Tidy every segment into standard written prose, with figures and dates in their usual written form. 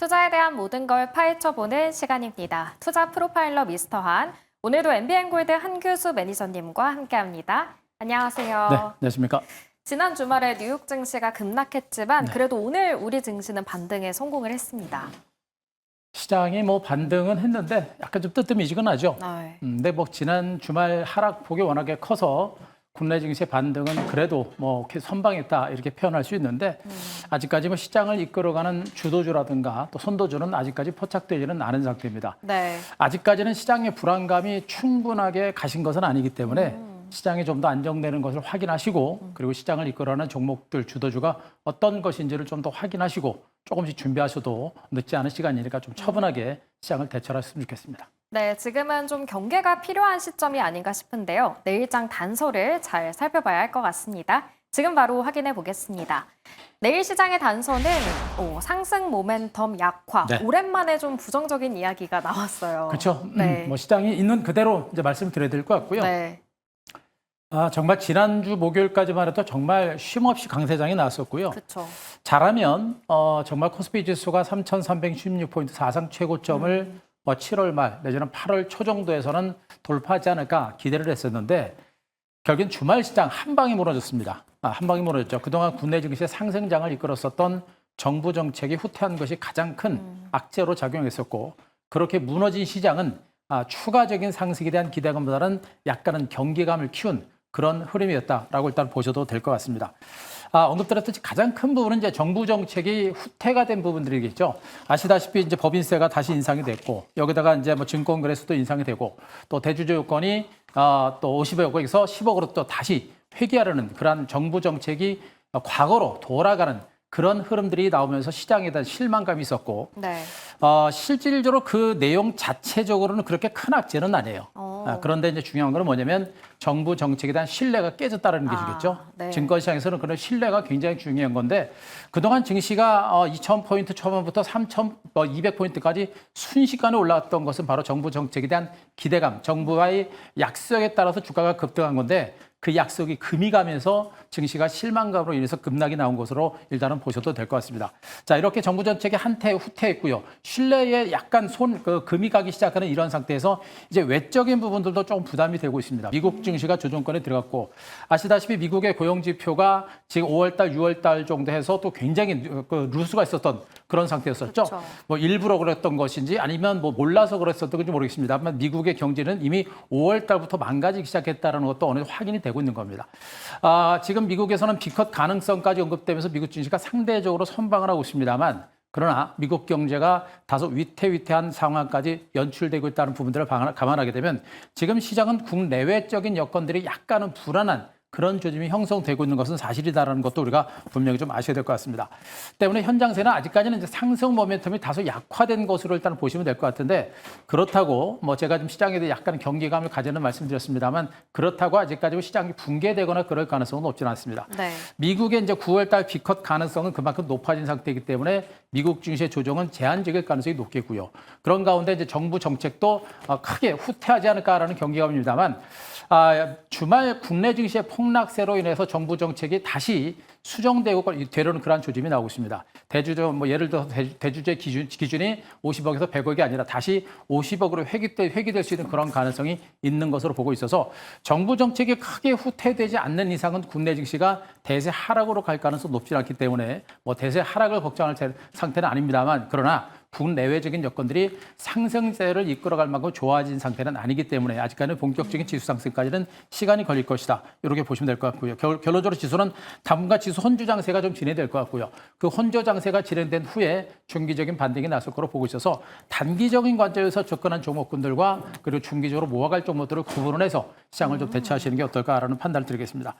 투자에 대한 모든 걸 파헤쳐보는 시간입니다. 투자 프로파일러 미스터 한. 오늘도 MBN골드 한규수 매니저님과 함께합니다. 안녕하세요. 네, 안녕하십니까. 지난 주말에 뉴욕 증시가 급락했지만 그래도 오늘 우리 증시는 반등에 성공을 했습니다. 시장이 반등은 했는데 약간 좀 뜨뜻미지근하죠. 네. 근데 지난 주말 하락폭이 워낙에 커서 국내 증시의 반등은 그래도 이렇게 선방했다 이렇게 표현할 수 있는데 아직까지 시장을 이끌어가는 주도주라든가 또 선도주는 아직까지 포착되지는 않은 상태입니다. 네. 아직까지는 시장의 불안감이 충분하게 가신 것은 아니기 때문에 시장이 좀 더 안정되는 것을 확인하시고 그리고 시장을 이끌어가는 종목들 주도주가 어떤 것인지를 좀 더 확인하시고 조금씩 준비하셔도 늦지 않은 시간이니까 좀 차분하게 시장을 대처하셨으면 좋겠습니다. 네, 지금은 좀 경계가 필요한 시점이 아닌가 싶은데요. 내일장 단서를 잘 살펴봐야 할 것 같습니다. 지금 바로 확인해 보겠습니다. 내일 시장의 단서는 상승 모멘텀 약화. 네. 오랜만에 좀 부정적인 이야기가 나왔어요. 그렇죠. 네. 시장이 있는 그대로 이제 말씀을 드려야 될 것 같고요. 네. 정말 지난주 목요일까지만 해도 정말 쉼없이 강세장이 나왔었고요. 그렇죠. 잘하면 정말 코스피 지수가 3,316포인트 사상 최고점을 7월 말 내지는 8월 초 정도에서는 돌파하지 않을까 기대를 했었는데 결국엔 주말 시장 한 방에 무너졌습니다. 한 방에 무너졌죠. 그동안 국내 증시의 상승장을 이끌었었던 정부 정책이 후퇴한 것이 가장 큰 악재로 작용했었고 그렇게 무너진 시장은 추가적인 상승에 대한 기대감보다는 약간은 경계감을 키운 그런 흐름이었다라고 일단 보셔도 될 것 같습니다. 언급드렸듯이 가장 큰 부분은 이제 정부 정책이 후퇴가 된 부분들이겠죠. 아시다시피 이제 법인세가 다시 인상이 됐고 여기다가 이제 증권거래소도 인상이 되고 또 대주주 요건이 또 50억에서 10억으로 또 다시 회귀하려는 그러한 정부 정책이 과거로 돌아가는 그런 흐름들이 나오면서 시장에 대한 실망감이 있었고 네. 실질적으로 그 내용 자체적으로는 그렇게 큰 악재는 아니에요. 그런데 이제 중요한 건 뭐냐면 정부 정책에 대한 신뢰가 깨졌다는 것이겠죠. 네. 증권시장에서는 그런 신뢰가 굉장히 중요한 건데 그동안 증시가 2,000포인트 초반부터 3,200포인트까지 순식간에 올라왔던 것은 바로 정부 정책에 대한 기대감, 정부와의 약속에 따라서 주가가 급등한 건데 그 약속이 금이 가면서 증시가 실망감으로 인해서 급락이 나온 것으로 일단은 보셔도 될 것 같습니다. 자, 이렇게 정부 정책이 한때 후퇴했고요. 신뢰에 약간 금이 가기 시작하는 이런 상태에서 이제 외적인 부분들도 조금 부담이 되고 있습니다. 미국 증시가 조정권에 들어갔고 아시다시피 미국의 고용 지표가 지금 5월달, 6월달 정도 해서 또 굉장히 루스가 있었던 그런 상태였었죠. 그렇죠. 일부러 그랬던 것인지 아니면 몰라서 그랬었던 건지 모르겠습니다만 미국의 경제는 이미 5월달부터 망가지기 시작했다는 것도 어느 정도 확인이 되고 있는 겁니다. 지금 미국에서는 비컷 가능성까지 언급되면서 미국 증시가 상대적으로 선방을 하고 있습니다만 그러나 미국 경제가 다소 위태위태한 상황까지 연출되고 있다는 부분들을 감안하게 되면 지금 시장은 국내외적인 여건들이 약간은 불안한 그런 조짐이 형성되고 있는 것은 사실이다라는 것도 우리가 분명히 좀 아셔야 될 것 같습니다. 때문에 현장세는 아직까지는 이제 상승 모멘텀이 다소 약화된 것으로 일단 보시면 될 것 같은데 그렇다고 제가 좀 시장에 대해 약간 경계감을 가지는 말씀드렸습니다만 그렇다고 아직까지 시장이 붕괴되거나 그럴 가능성은 없지는 않습니다. 네. 미국의 이제 9월달 비컷 가능성은 그만큼 높아진 상태이기 때문에 미국 증시의 조정은 제한적일 가능성이 높겠고요. 그런 가운데 이제 정부 정책도 크게 후퇴하지 않을까라는 경계감입니다만 주말 국내 증시의 폭락세로 인해서 정부 정책이 다시 수정되고 되려는 그러한 조짐이 나오고 있습니다. 대주주 예를 들어서 대주주의 기준이 50억에서 100억이 아니라 다시 50억으로 회귀될 수 있는 그런 가능성이 있는 것으로 보고 있어서 정부 정책이 크게 후퇴되지 않는 이상은 국내 증시가 대세 하락으로 갈 가능성이 높지 않기 때문에 대세 하락을 걱정할 상태는 아닙니다만 그러나 국내외적인 여건들이 상승세를 이끌어갈 만큼 좋아진 상태는 아니기 때문에 아직까지는 본격적인 지수 상승까지는 시간이 걸릴 것이다. 이렇게 보시면 될 것 같고요. 결론적으로 지수는 당분간 지수 혼주 장세가 좀 진행될 것 같고요. 그 혼주 장세가 진행된 후에 중기적인 반등이 나설 거로 보고 있어서 단기적인 관점에서 접근한 종목군들과 그리고 중기적으로 모아갈 종목들을 구분해서 시장을 좀 대처하시는 게 어떨까라는 판단을 드리겠습니다.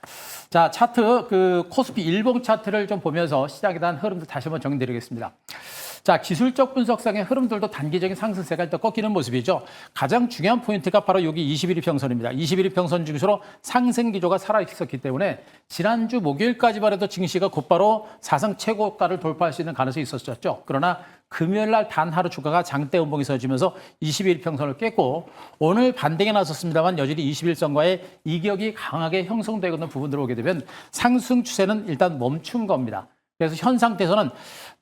자, 차트 코스피 일봉 차트를 좀 보면서 시장에 대한 흐름들 다시 한번 정리드리겠습니다. 자, 기술적 분석상의 흐름들도 단기적인 상승세가 일단 꺾이는 모습이죠. 가장 중요한 포인트가 바로 여기 21일평선입니다. 21일평선 중심으로 상승 기조가 살아있었기 때문에 지난주 목요일까지만 해도 증시가 곧바로 사상 최고가를 돌파할 수 있는 가능성이 있었죠. 그러나 금요일 날 단 하루 주가가 장대 음봉이 서지면서 21일평선을 깼고 오늘 반등에 나섰습니다만 여전히 21선과의 이격이 강하게 형성되고 있는 부분들을 보게 되면 상승 추세는 일단 멈춘 겁니다. 그래서 현 상태에서는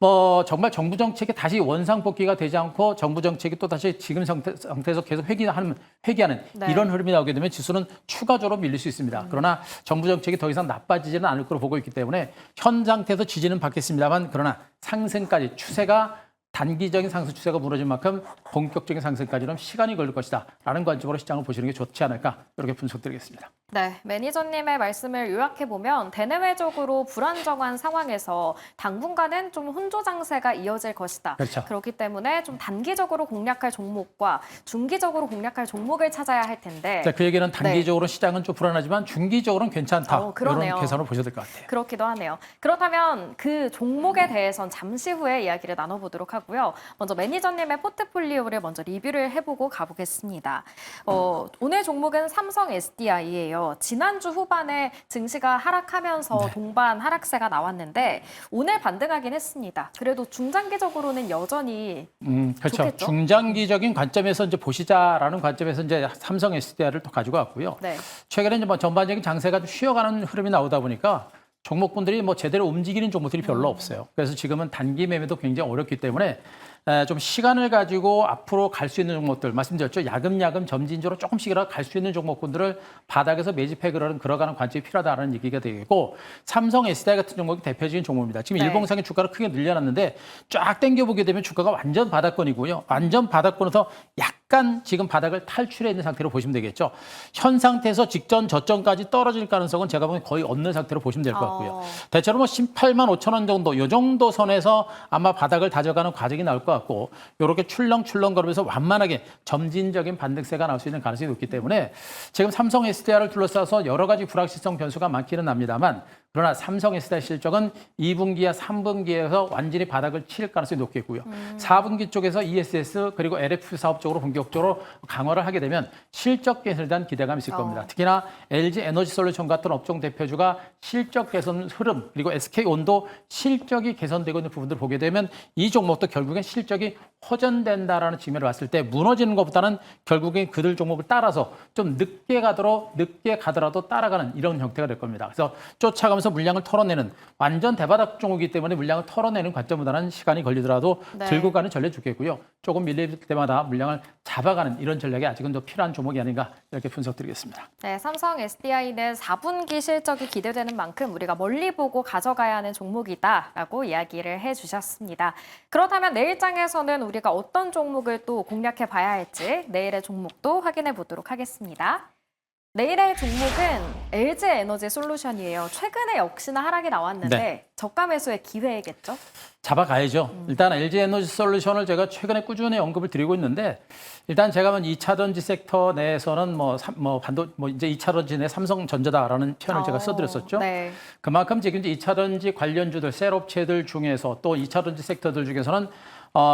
뭐 정말 정부 정책이 다시 원상복귀가 되지 않고 정부 정책이 또 다시 지금 상태에서 계속 회귀하는 네. 이런 흐름이 나오게 되면 지수는 추가적으로 밀릴 수 있습니다. 그러나 정부 정책이 더 이상 나빠지지는 않을 거로 보고 있기 때문에 현 상태에서 지지는 받겠습니다만 그러나 상승까지 추세가 단기적인 상승 추세가 무너진 만큼 본격적인 상승까지는 시간이 걸릴 것이다라는 관점으로 시장을 보시는 게 좋지 않을까 이렇게 분석드리겠습니다. 네, 매니저님의 말씀을 요약해보면 대내외적으로 불안정한 상황에서 당분간은 좀 혼조 장세가 이어질 것이다. 그렇죠. 그렇기 때문에 좀 단기적으로 공략할 종목과 중기적으로 공략할 종목을 찾아야 할 텐데 그 얘기는 단기적으로 시장은 좀 불안하지만 중기적으로는 괜찮다. 그러네요. 이런 계산을 보셔야 될 것 같아요. 그렇기도 하네요. 그렇다면 그 종목에 대해선 잠시 후에 이야기를 나눠보도록 하고요. 먼저 매니저님의 포트폴리오를 먼저 리뷰를 해보고 가보겠습니다. 오늘 종목은 삼성 SDI예요. 지난주 후반에 증시가 하락하면서 동반 하락세가 나왔는데 오늘 반등하긴 했습니다. 그래도 중장기적으로는 여전히 그렇죠. 좋겠죠? 중장기적인 관점에서 이제 보시자라는 관점에서 이제 삼성 SDI를 또 가지고 왔고요. 네. 최근에 이제 뭐 전반적인 장세가 좀 쉬어가는 흐름이 나오다 보니까 종목분들이 뭐 제대로 움직이는 종목들이 별로 없어요. 그래서 지금은 단기 매매도 굉장히 어렵기 때문에 좀 시간을 가지고 앞으로 갈 수 있는 종목들 말씀드렸죠. 야금야금 점진적으로 조금씩이라도 갈 수 있는 종목군들을 바닥에서 매집해 들어가는 관점이 필요하다는 얘기가 되겠고 삼성 SDI 같은 종목이 대표적인 종목입니다. 지금 네. 일봉상의 주가를 크게 늘려놨는데 쫙 당겨보게 되면 주가가 완전 바닥권이고요. 완전 바닥권에서 약간 지금 바닥을 탈출해 있는 상태로 보시면 되겠죠. 현 상태에서 직전 저점까지 떨어질 가능성은 제가 보기엔 거의 없는 상태로 보시면 될 것 같고요. 대체로 뭐 18만 5천 원 정도 이 정도 선에서 아마 바닥을 다져가는 과정이 나올 것 같고 이렇게 출렁출렁 거리면서 완만하게 점진적인 반등세가 나올 수 있는 가능성이 높기 때문에 지금 삼성 SDI를 둘러싸서 여러 가지 불확실성 변수가 많기는 합니다만 그러나 삼성 SDI 실적은 2분기와 3분기에서 완전히 바닥을 칠 가능성이 높겠고요. 4분기 쪽에서 ESS 그리고 LF 사업 쪽으로 본격적으로 강화를 하게 되면 실적 개선에 대한 기대감이 있을 겁니다. 특히나 LG 에너지솔루션 같은 업종 대표주가 실적 개선 흐름 그리고 SK온도 실적이 개선되고 있는 부분들을 보게 되면 이 종목도 결국엔 실적이 호전된다라는 측면을 봤을 때 무너지는 것보다는 결국엔 그들 종목을 따라서 좀 늦게 가더라도 따라가는 이런 형태가 될 겁니다. 그래서 쫓아가면서 물량을 털어내는 완전 대바닥 종목이기 때문에 물량을 털어내는 관점보다는 시간이 걸리더라도 들고 가는 전략이 좋겠고요. 조금 밀릴 때마다 물량을 잡아가는 이런 전략이 아직은 더 필요한 종목이 아닌가 이렇게 분석드리겠습니다. 네, 삼성 SDI는 4분기 실적이 기대되는 만큼 우리가 멀리 보고 가져가야 하는 종목이다라고 이야기를 해주셨습니다. 그렇다면 내일장에서는 우리가 어떤 종목을 또 공략해 봐야 할지 내일의 종목도 확인해 보도록 하겠습니다. 내일의 종목은 LG 에너지 솔루션이에요. 최근에 역시나 하락이 나왔는데 저가 매수의 기회겠죠? 잡아가야죠. 일단 LG 에너지 솔루션을 제가 최근에 꾸준히 언급을 드리고 있는데 일단 제가 2차 전지 섹터 내에서는 이제 2차 전지 내 삼성전자다라는 표현을 제가 써드렸었죠. 네. 그만큼 지금 이제 2차 전지 관련주들, 셀업체들 중에서 또 2차 전지 섹터들 중에서는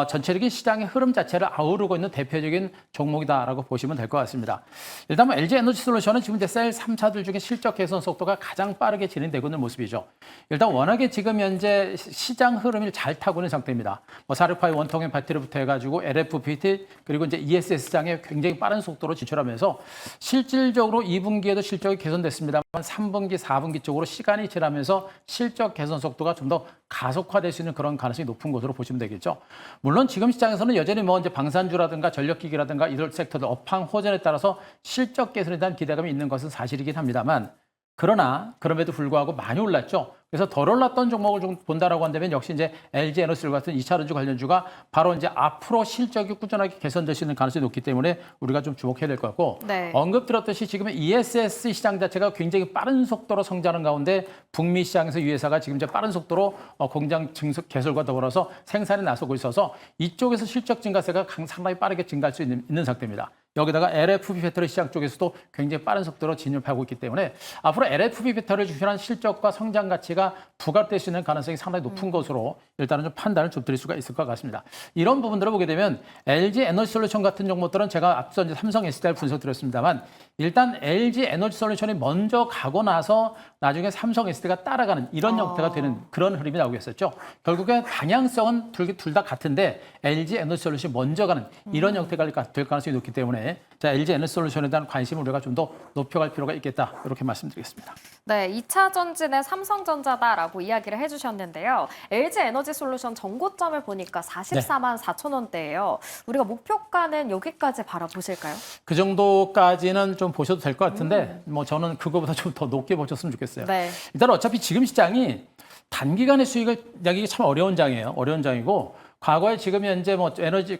전체적인 시장의 흐름 자체를 아우르고 있는 대표적인 종목이다라고 보시면 될 것 같습니다. 일단 LG 에너지 솔루션은 지금 이제 셀 3사들 중에 실적 개선 속도가 가장 빠르게 진행되고 있는 모습이죠. 일단 워낙에 지금 현재 시장 흐름을 잘 타고 있는 상태입니다. 468 원통형 배터리부터 해가지고 LFP 그리고 이제 ESS장에 굉장히 빠른 속도로 진출하면서 실질적으로 2분기에도 실적이 개선됐습니다만 3분기, 4분기 쪽으로 시간이 지나면서 실적 개선 속도가 좀 더 가속화될 수 있는 그런 가능성이 높은 것으로 보시면 되겠죠. 물론 지금 시장에서는 여전히 이제 방산주라든가 전력기기라든가 이런 섹터들 업황 호전에 따라서 실적 개선에 대한 기대감이 있는 것은 사실이긴 합니다만 그러나 그럼에도 불구하고 많이 올랐죠. 그래서 덜 올랐던 종목을 좀 본다라고 한다면 역시 이제 LG 에너지 같은 2차 전지 관련주가 바로 이제 앞으로 실적이 꾸준하게 개선될 수 있는 가능성이 높기 때문에 우리가 좀 주목해야 될 것 같고 언급 드렸듯이 지금 ESS 시장 자체가 굉장히 빠른 속도로 성장하는 가운데 북미 시장에서 유회사가 지금 이제 빠른 속도로 공장 개설과 더불어서 생산에 나서고 있어서 이쪽에서 실적 증가세가 상당히 빠르게 증가할 수 있는 상태입니다. 여기다가 LFP 배터리 시장 쪽에서도 굉장히 빠른 속도로 진입하고 있기 때문에 앞으로 LFP 배터리를 주시는 실적과 성장 가치가 부각될 수 있는 가능성이 상당히 높은 것으로 일단은 좀 판단을 좀 드릴 수가 있을 것 같습니다. 이런 부분들을 보게 되면 LG 에너지 솔루션 같은 종목들은 제가 앞서 이제 삼성 SDI를 분석드렸습니다만 일단 LG 에너지 솔루션이 먼저 가고 나서 나중에 삼성 SDI가 따라가는 이런 형태가 되는 그런 흐름이 나오고 있었죠. 결국에 방향성은 둘 다 같은데 LG 에너지 솔루션이 먼저 가는 이런 형태가 될 가능성이 높기 때문에 때문에 자, LG 에너지솔루션에 대한 관심을 우리가 좀 더 높여갈 필요가 있겠다. 이렇게 말씀드리겠습니다. 네, 2차 전지는 삼성전자다라고 이야기를 해주셨는데요. LG 에너지 솔루션 전고점을 보니까 44만 4천 원대예요. 우리가 목표가는 여기까지 바라보실까요? 그 정도까지는 좀 보셔도 될 것 같은데 뭐 저는 그거보다 좀 더 높게 보셨으면 좋겠어요. 네. 일단 어차피 지금 시장이 단기간의 수익을 내기 참 어려운 장이에요. 어려운 장이고 과거에 지금 현재 뭐 에너지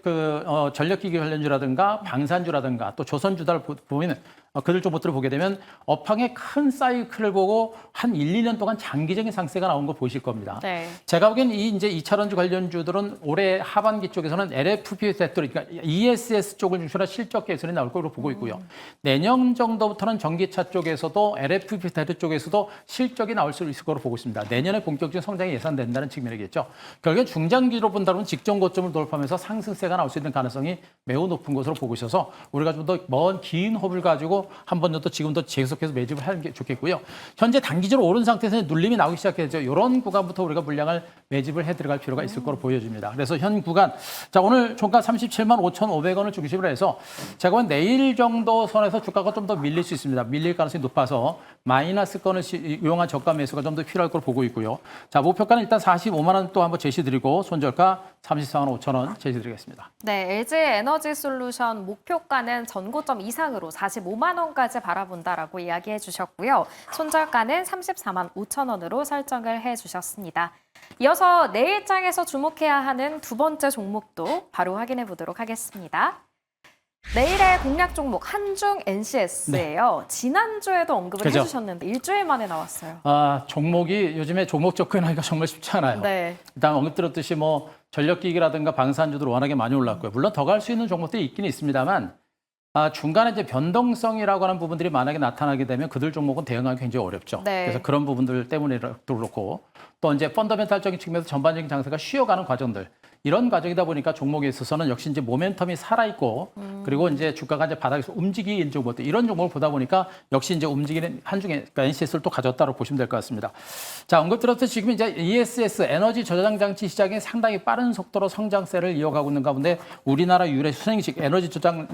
전력기기 관련주라든가 방산주라든가 또 조선주들 보면 그들 쪽부터를 보게 되면 업황의 큰 사이클을 보고 한 1, 2년 동안 장기적인 상세가 나온 거 보실 겁니다. 네. 제가 보기엔 이 이제 2차전지 관련주들은 올해 하반기 쪽에서는 LFP 섹터, 그러니까 ESS 쪽을 중심으로 실적 개선이 나올 거로 보고 있고요. 내년 정도부터는 전기차 쪽에서도 LFP 섹터 쪽에서도 실적이 나올 수 있을 거로 보고 있습니다. 내년에 본격적인 성장이 예상된다는 측면이겠죠. 결국엔 중장기로 본다면 직전 고점을 돌파하면서 상승세가 나올 수 있는 가능성이 매우 높은 것으로 보고 있어서 우리가 좀 더 먼 긴 호흡을 가지고 한 번 더 지금도 계속해서 매집을 하는 게 좋겠고요. 현재 단기적으로 오른 상태에서 눌림이 나오기 시작했죠. 이런 구간부터 우리가 물량을 매집을 해 들어갈 필요가 있을 거로 보여집니다. 그래서 현 구간, 자 오늘 종가 37만 5,500원을 중심으로 해서 제가 보면 내일 정도 선에서 주가가 좀 더 밀릴 수 있습니다. 밀릴 가능성이 높아서 마이너스권을 이용한 저가 매수가 좀 더 필요할 거로 보고 있고요. 자 목표가는 일단 45만 원 또 한번 제시드리고 손절가 34만 5천 원 제시드리겠습니다. 네, LG 에너지 솔루션 목표가는 전고점 이상으로 45만 원까지 바라본다라고 이야기해 주셨고요. 손절가는 34만 5천 원으로 설정을 해 주셨습니다. 이어서 내일장에서 주목해야 하는 두 번째 종목도 바로 확인해 보도록 하겠습니다. 내일의 공략 종목 한중 NCS예요. 지난주에도 언급을 그죠. 해주셨는데 일주일 만에 나왔어요. 아 종목이 요즘에 종목 접근하기가 정말 쉽지 않아요. 네. 일단 언급드렸듯이 뭐 전력기기라든가 방산주들 워낙에 많이 올랐고요. 물론 더 갈 수 있는 종목들이 있긴 있습니다만 중간에 이제 변동성이라고 하는 부분들이 만약에 나타나게 되면 그들 종목은 대응하기 굉장히 어렵죠. 네. 그래서 그런 부분들 때문에도 그렇고 또 이제 펀더멘탈적인 측면에서 전반적인 장세가 쉬어가는 과정들 이런 과정이다 보니까 종목에 있어서는 역시 이제 모멘텀이 살아있고 그리고 이제 주가가 이제 바닥에서 움직이는 종목들 이런 종목을 보다 보니까 역시 이제 움직이는 한중에 그러니까 NCS를 또 가졌다고 보시면 될 것 같습니다. 자, 언급드렸듯이 지금 이제 ESS 에너지 저장 장치 시장이 상당히 빠른 속도로 성장세를 이어가고 있는 가운데 우리나라 유일의 수냉식 에너지 저장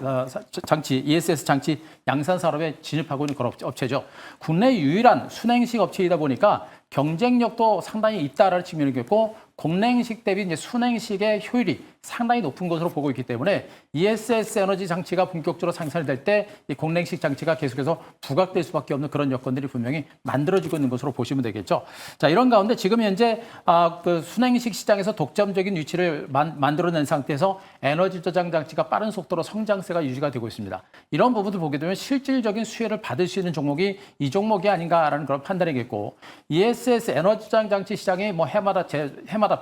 장치 ESS 장치 양산 산업에 진입하고 있는 그런 업체죠. 국내 유일한 순행식 업체이다 보니까 경쟁력도 상당히 있다라는 측면이겠고 공냉식 대비 이제 순행식의 효율이 상당히 높은 것으로 보고 있기 때문에 ESS 에너지 장치가 본격적으로 상산이 될 때 이 공냉식 장치가 계속해서 부각될 수밖에 없는 그런 여건들이 분명히 만들어지고 있는 것으로 보시면 되겠죠. 자, 이런 가운데 지금 현재 그 순행식 시장에서 독점적인 위치를 만들어낸 상태에서 에너지 저장 장치가 빠른 속도로 성장세가 유지가 되고 있습니다. 이런 부분들 보게 되면 실질적인 수혜를 받을 수 있는 종목이 이 종목이 아닌가라는 그런 판단이겠고 ESS 에너지 저장 장치 시장이 뭐 해마다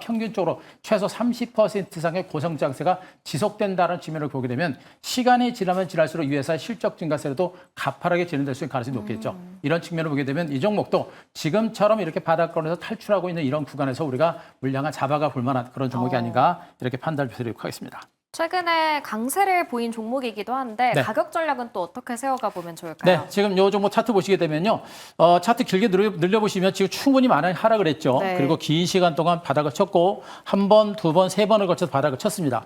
평균적으로 최소 30% 이상의 고성장세가 지속된다는 측면을 보게 되면 시간이 지나면 지날수록 이 회사의 실적 증가세도 가파르게 진행될 수 있는 가능성이 높겠죠. 이런 측면을 보게 되면 이 종목도 지금처럼 이렇게 바닥권에서 탈출하고 있는 이런 구간에서 우리가 물량을 잡아가 볼 만한 그런 종목이 아닌가 이렇게 판단을 드리도록 하겠습니다. 최근에 강세를 보인 종목이기도 한데 네. 가격 전략은 또 어떻게 세워가 보면 좋을까요? 네, 지금 요 종목 차트 보시게 되면요. 차트 길게 늘려보시면 지금 충분히 많은 하락을 했죠. 네. 그리고 긴 시간 동안 바닥을 쳤고 한 번, 두 번, 세 번을 거쳐서 바닥을 쳤습니다.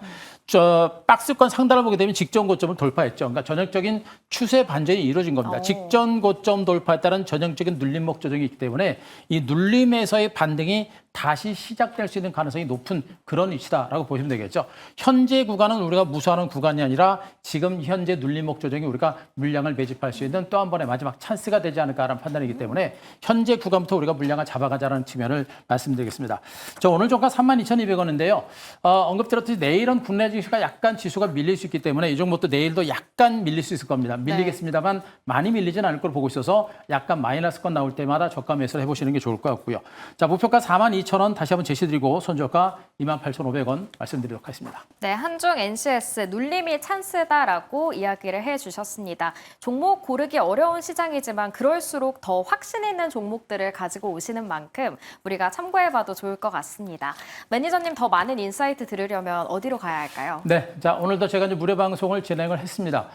박스권 상단을 보게 되면 직전 고점을 돌파했죠. 그러니까 전형적인 추세 반전이 이루어진 겁니다. 직전 고점 돌파에 따른 전형적인 눌림목 조정이 있기 때문에 이 눌림에서의 반등이 다시 시작될 수 있는 가능성이 높은 그런 위치다라고 보시면 되겠죠. 현재 구간은 우리가 무수하는 구간이 아니라 지금 현재 눌림목 조정이 우리가 물량을 매집할 수 있는 또 한 번의 마지막 찬스가 되지 않을까라는 판단이기 때문에 현재 구간부터 우리가 물량을 잡아가자는 측면을 말씀드리겠습니다. 저 오늘 종가 32,200원인데요. 언급드렸듯이 내일은 국내 증시가 약간 지수가 밀릴 수 있기 때문에 이 종목도 내일도 약간 밀릴 수 있을 겁니다. 밀리겠습니다만 많이 밀리진 않을 걸 보고 있어서 약간 마이너스권 나올 때마다 저가 매수를 해보시는 게 좋을 것 같고요. 자, 목표가 42,000원 다시 한번 제시드리고 손절가 28,500원 말씀드리도록 하겠습니다. 네, 한중 NCS 눌림이 찬스다라고 이야기를 해주셨습니다. 종목 고르기 어려운 시장이지만 그럴수록 더 확신 있는 종목들을 가지고 오시는 만큼 우리가 참고해봐도 좋을 것 같습니다. 매니저님 더 많은 인사이트 들으려면 어디로 가야 할까요? 네, 자 오늘도 제가 이제 무료 방송을 진행을 했습니다.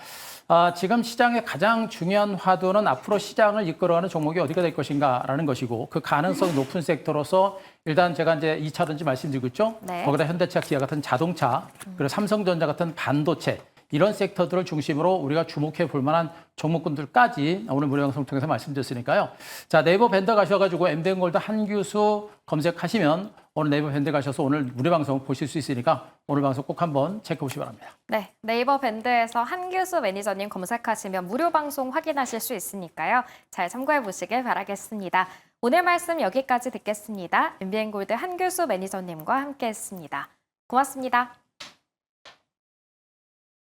지금 시장의 가장 중요한 화두는 앞으로 시장을 이끌어가는 종목이 어디가 될 것인가라는 것이고 그 가능성이 높은 섹터로서 일단 제가 이제 2차전지 말씀드리고 있죠. 네. 거기다 현대차, 기아 같은 자동차, 그리고 삼성전자 같은 반도체 이런 섹터들을 중심으로 우리가 주목해 볼 만한 종목군들까지 오늘 무료 방송 통해서 말씀드렸으니까요. 자, 네이버 밴드 가셔가지고 엠비엔골드 한규수 검색하시면 오늘 네이버 밴드 가셔서 오늘 무료 방송 보실 수 있으니까 오늘 방송 꼭 한번 체크해 보시기 바랍니다. 네, 네이버 밴드에서 한규수 매니저님 검색하시면 무료 방송 확인하실 수 있으니까요. 잘 참고해 보시길 바라겠습니다. 오늘 말씀 여기까지 듣겠습니다. 엠비엔골드 한규수 매니저님과 함께했습니다. 고맙습니다.